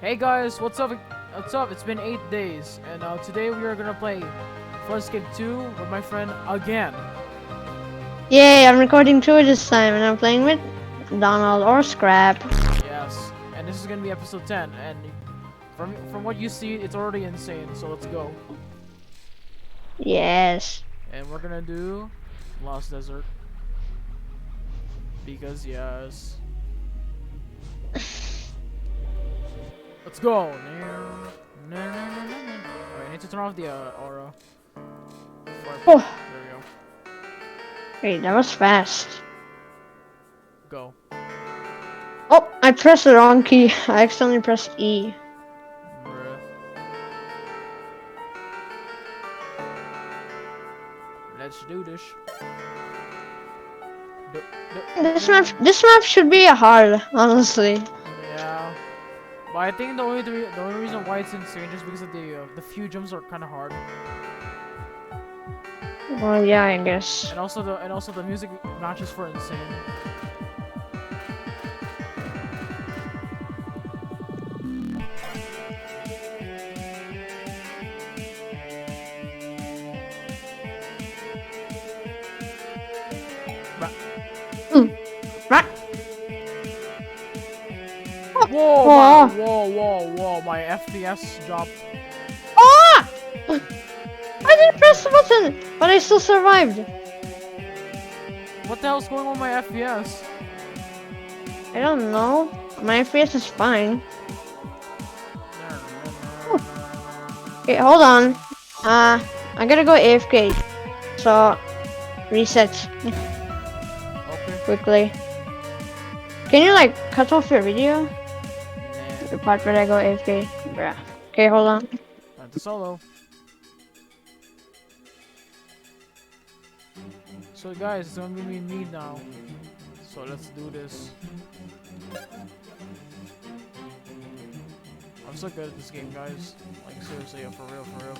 Hey guys, what's up? What's up? It's been 8 days, and today we are gonna play Escape 2 with my friend again. Yay, I'm recording two this time and I'm playing with Donald or Scrap. Yes, and this is gonna be episode 10, and from what you see, it's already insane. So let's go, Yes. and we're gonna do Lost Desert because yes. Let's go. Alright, I need to turn off the aura. Oh, There we go. wait, that was fast. Go. Oh, I pressed the wrong key. I accidentally pressed E. Bruh. Let's do this. This map should be hard, honestly. Yeah, but I think the only reason why it's insane is because of the few jumps are kind of hard, Well, yeah, I guess. and also the music matches for insane. Right. Whoa! My FPS dropped. Ah! I didn't press the button, but I still survived. What the hell's going on with my FPS? I don't know. My FPS is fine. Okay, hold on. I gotta go AFK. So, reset Okay. quickly. Can you like cut off your video? Nah. The part where I go AFK? Bruh. Okay, hold on. Time to solo. So guys, it's gonna be me and me now. So let's do this. I'm so good at this game, guys. Like seriously, for real, bro.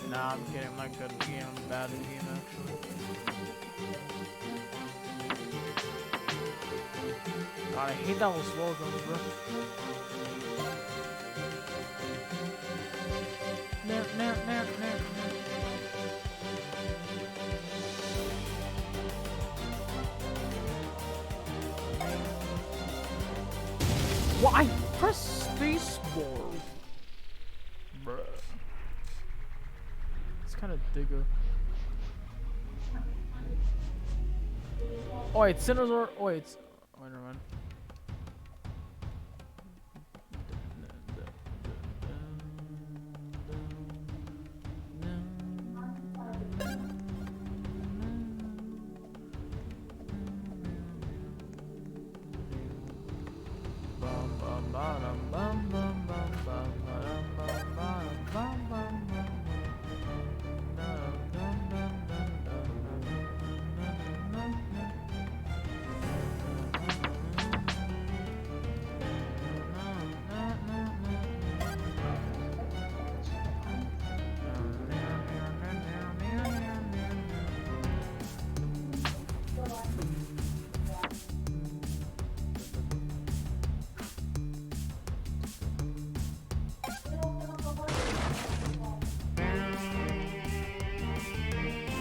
Nah, I'm kidding. I'm not good at the game. I'm bad at the game, actually. God, I hate that little slow guns, bro. Nah. Why? Press spacebar. Bruh. It's kind of digger. Oh wait, sinners are. Oh wait. Oh, never mind.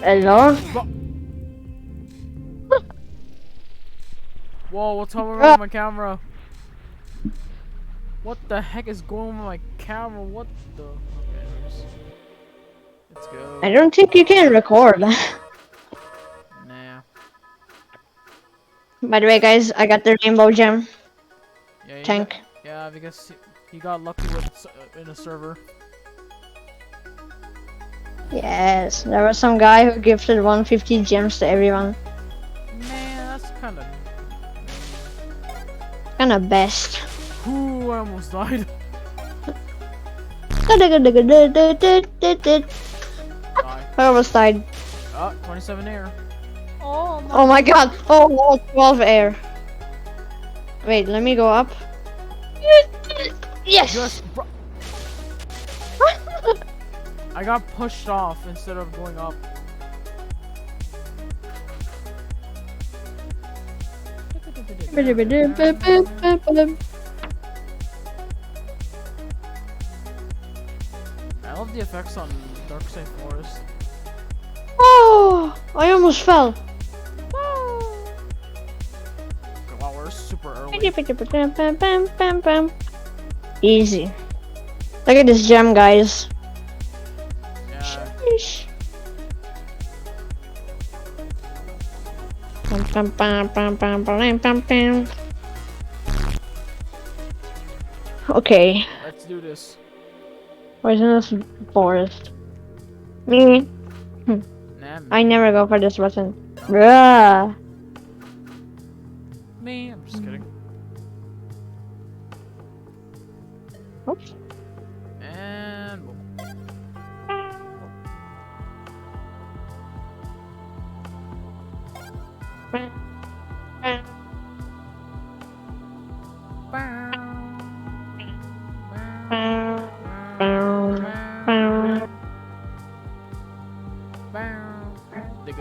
Hello? Whoa, what's wrong with my camera? What the heck is going on with my camera? What the? Okay, anyways. Let's go. I don't think you can record. Nah. By the way, guys, I got the rainbow gem Yeah, tank. yeah, because he got lucky with in a server. Yes, there was some guy who gifted 150 gems to everyone. Man, that's kind of. Kinda best. Ooh, I almost died. I almost died. Oh, 27 air. Oh my god. Oh, 12 air. Wait, let me go up. Yes! Just, bro. I got pushed off instead of going up. I love the effects on Dark Side Forest. Oh, I almost fell. Wow, we're super early. Easy. Look at this gem, guys. Yeah. Sheesh. Okay, Let's do this. poisonous forest. Me. Nah, I me. never go for this button. Bruh. Me. I'm just kidding. Oops. And boom.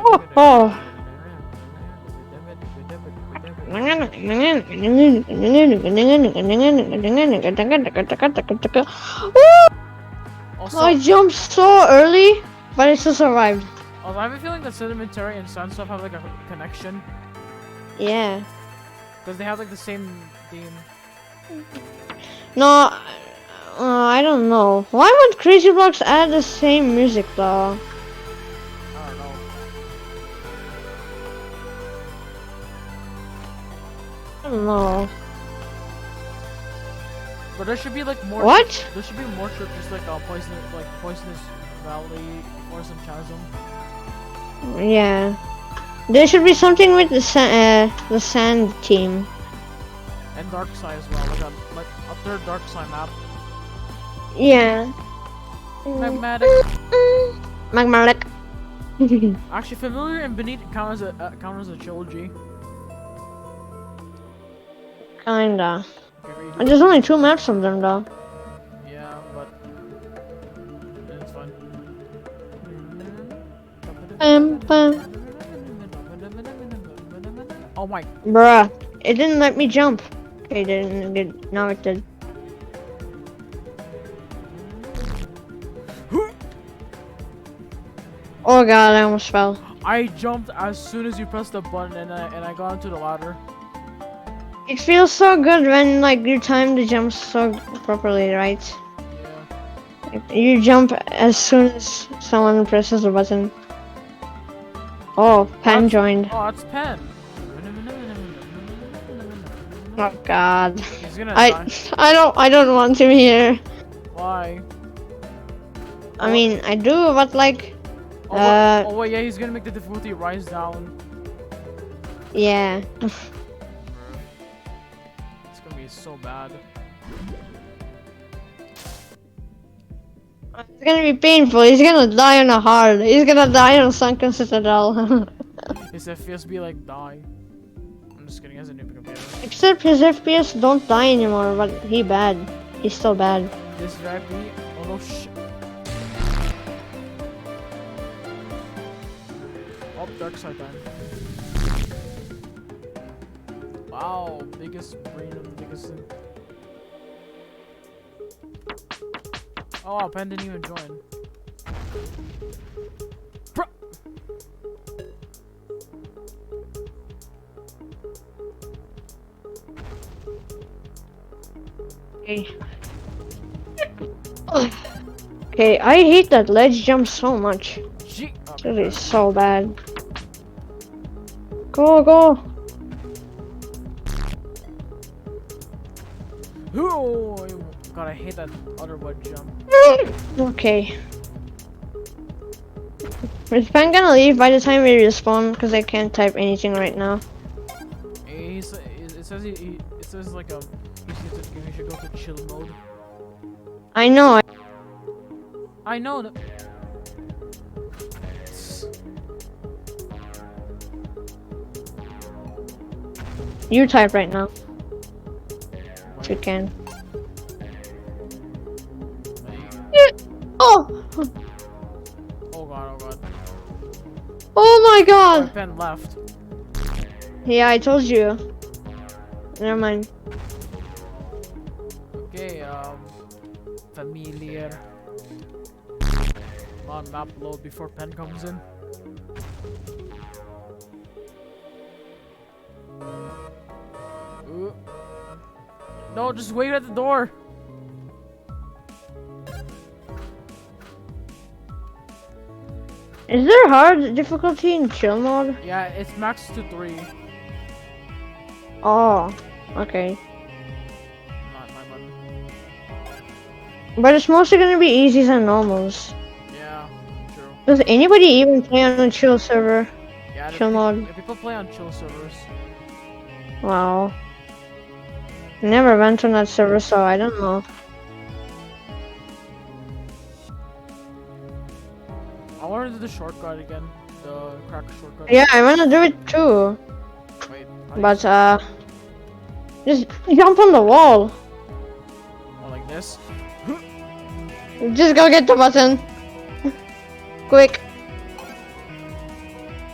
Oh, oh. Also, I jumped so early, but I still survived. I have a feeling that Sedimentary and Sun Stuff have like a connection Yeah. because they have like the same theme. No, I don't know. Why would Crazy Blocks add the same music though? I don't know. I don't know. But there should be like more. What? There should be more trips, just like Poisonous Valley, Poison Chasm. Yeah. There should be something with the sand team. And Dark Side as well, like a third Dark Side map. Yeah. Magmatic. Magmatic. Actually, Familiar and Beneath count as a trilogy. Kinda. Okay, read And there's only 2 maps of them though. Yeah, but it's fun. Oh my! Bruh. It didn't let me jump. Okay, it didn't. Now it did. Oh god, I almost fell. I jumped as soon as you pressed the button, and I got onto the ladder. It feels so good when like you time the jump so properly, right? Yeah. You jump as soon as someone presses the button. Oh, Pen That's- joined. Oh, it's Pen. Oh god. He's gonna die. I don't want him here. Why? I mean, I do, but like, Oh wait, yeah, he's gonna make the difficulty rise down. yeah. It's gonna be so bad. It's gonna be painful. He's gonna die on a hard. He's gonna die on a sunken citadel. His FPS be like die. I'm just kidding, he has a new computer. Except his FPS don't die anymore, but he bad. He's still bad. This Rappy. Oh no shit. Oh, Dark Side time. Wow, biggest brain of the biggest. Oh wow, Pen didn't even join. Bruh. Okay. Okay, I hate that ledge jump so much. Gee. It is so bad. Go, go. Oh, God, I hate that other wood jump. Okay. Is Pen gonna leave by the time we respawn? Because I can't type anything right now. It says it says like he should go to chill mode. I know. I know that. You type right now. If you can. Oh! Oh god, oh god. Oh my My god! Pen left. Yeah, I told you. Never mind. Okay, familiar. Come on, map load before pen comes in. Ooh. No, just wait at the door. Is there hard difficulty in chill mode? Yeah, it's max to 3. Oh, okay. Not my button. But it's mostly gonna be easies and normals. Yeah, true. Does anybody even play on a chill server? Yeah, Chill mode. people play on chill servers. Wow. Never went on that server, so I don't know. I want to do the shortcut again. The crack shortcut. Yeah, I wanna do it too. Wait. But just jump on the wall. Oh, like this? Just go get the button. Quick.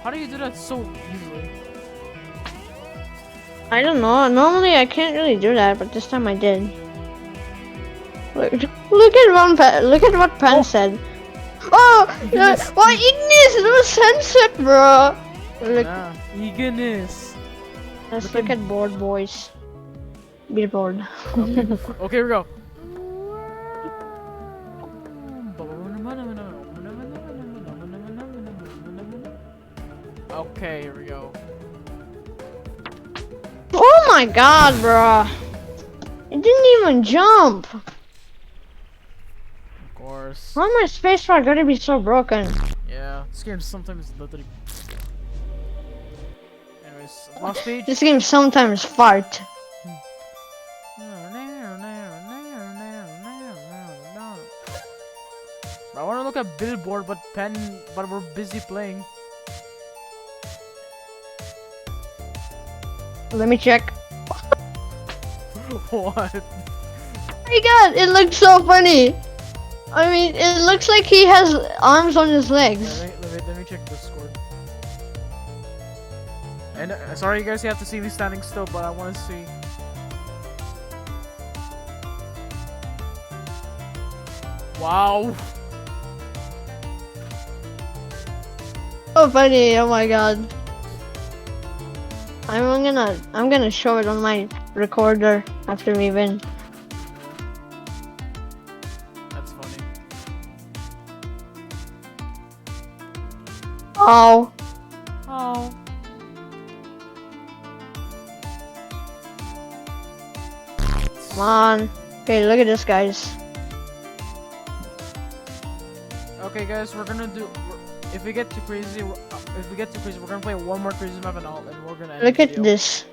How do you do that so easily? I don't know. Normally I can't really do that, but this time I did. Look at what Pan said. Oh, what Ignis? It was sunset, bro. Look, Yeah. Eagerness. let's look at board boys. Billboard. Okay. Okay, here we go. Okay, here we go. Oh my god, bro. It didn't even jump. Of course. Why my spacebar gotta be so broken? Yeah, this game sometimes literally. Anyways, last page. This game sometimes fart. I want to look at billboard, but we're busy playing. Let me check. What? Oh my god, it looks so funny. I mean, it looks like he has arms on his legs. Let me check Discord. And sorry, you guys, you have to see me standing still, but I want to see. Wow. So funny, oh my god. I'm gonna show it on my recorder after we win. That's funny. Oh. Oh. Come on. Okay, look at this, guys. Okay, guys, we're gonna do. If we get too crazy, we're gonna play one more crazy map and we're gonna end Look the at video. this.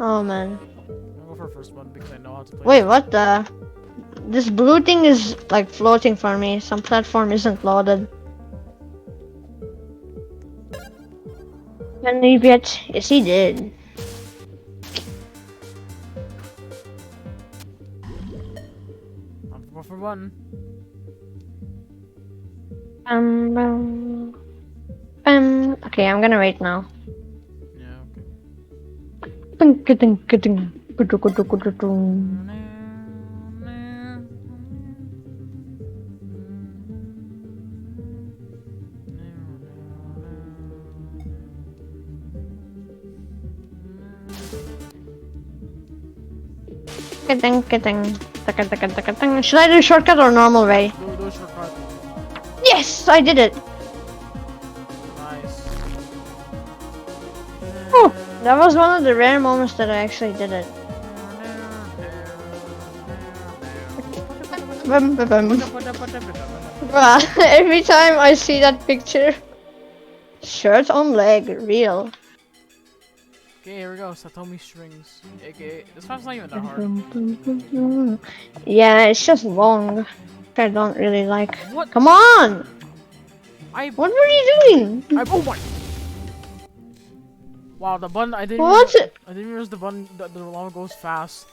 Oh man. I'll go for first one because I know how to play. Wait, what the? This blue thing is like floating for me. Some platform isn't loaded. Can leave yet? Yes, he did. I'll go for one. Okay, I'm gonna wait now. Yeah, Should I do shortcut or normal way? Do shortcut. Yes, I did it. Nice. Oh, that was one of the rare moments that I actually did it. Every time I see that picture, shirt on leg, real. Okay, here we go. Satomi strings. Okay, this one's not even that hard. Yeah, it's just long. Which I don't really like. What? Come on! I What were you doing? oh my! Wow, the button. I didn't. What? I didn't realize the button. The alarm goes fast.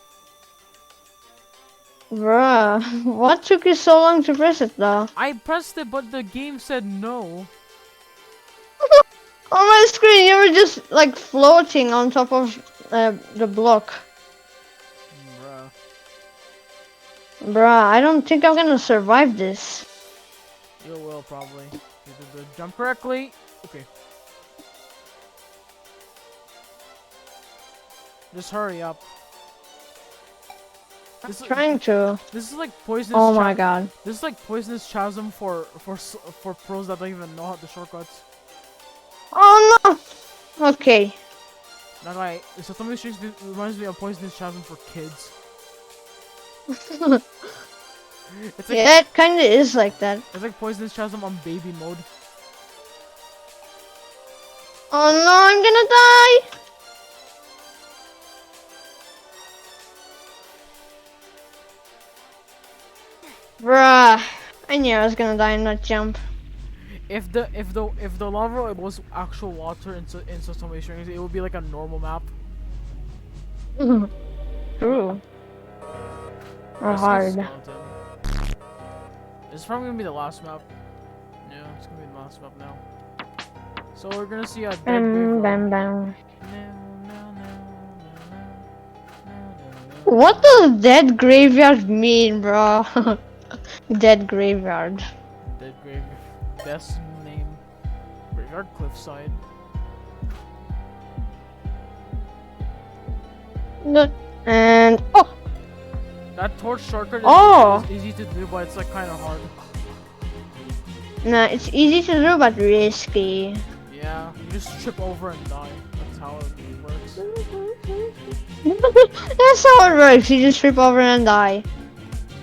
Bruh, what took you so long to press it though? I pressed it, but the game said no. Oh my screen, you were just like floating on top of the block. Bruh. Bruh, I don't think I'm gonna survive this. You will probably. You did the jump correctly. Okay. Just hurry up. This is, Trying to. this is like poisonous. Oh my god. This is like poisonous chasm for pros that don't even know how the shortcuts. Oh no! Okay. That guy, so somebody reminds me of poisonous chasm for kids. It's like, Yeah, it kinda is like that. it's like poisonous chasm on baby mode. Oh no, I'm gonna die! Bruh, I knew I was gonna die in that jump. If the lava was actual water in some way strings, it would be like a normal map. True. Or Rescue hard. skeleton. This is probably gonna be the last map. Yeah, it's gonna be the last map now. So we're gonna see a dead Bam, graveyard. bam, bam. No. What does dead graveyard mean, bro? Dead graveyard. Dead graveyard. Best name. Graveyard cliffside. And oh, That torch shortcut Oh! is easy to do, but it's like kind of hard. nah, it's easy to do but risky. Yeah, you just trip over and die. That's how it works. That's how it works. You just trip over and die.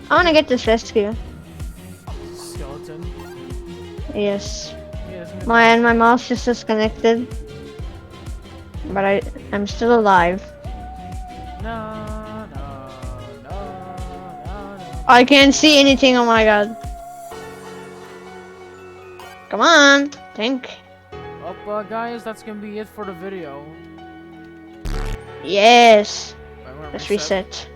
I wanna get this rescue. Skeleton. Yes. Yeah, it's gonna My mouse just disconnected. But I'm still alive. No. I can't see anything, oh my god. Come on, think. Well, guys, that's gonna be it for the video. Yes. I'm gonna Let's reset.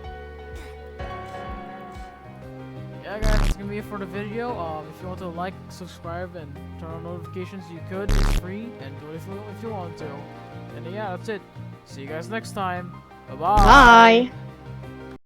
Yeah, guys, that's gonna be it for the video. If you want to like, subscribe, and turn on notifications, you could. It's free, and do it if you want to. And yeah, that's it. See you guys next time. Bye-bye. Bye.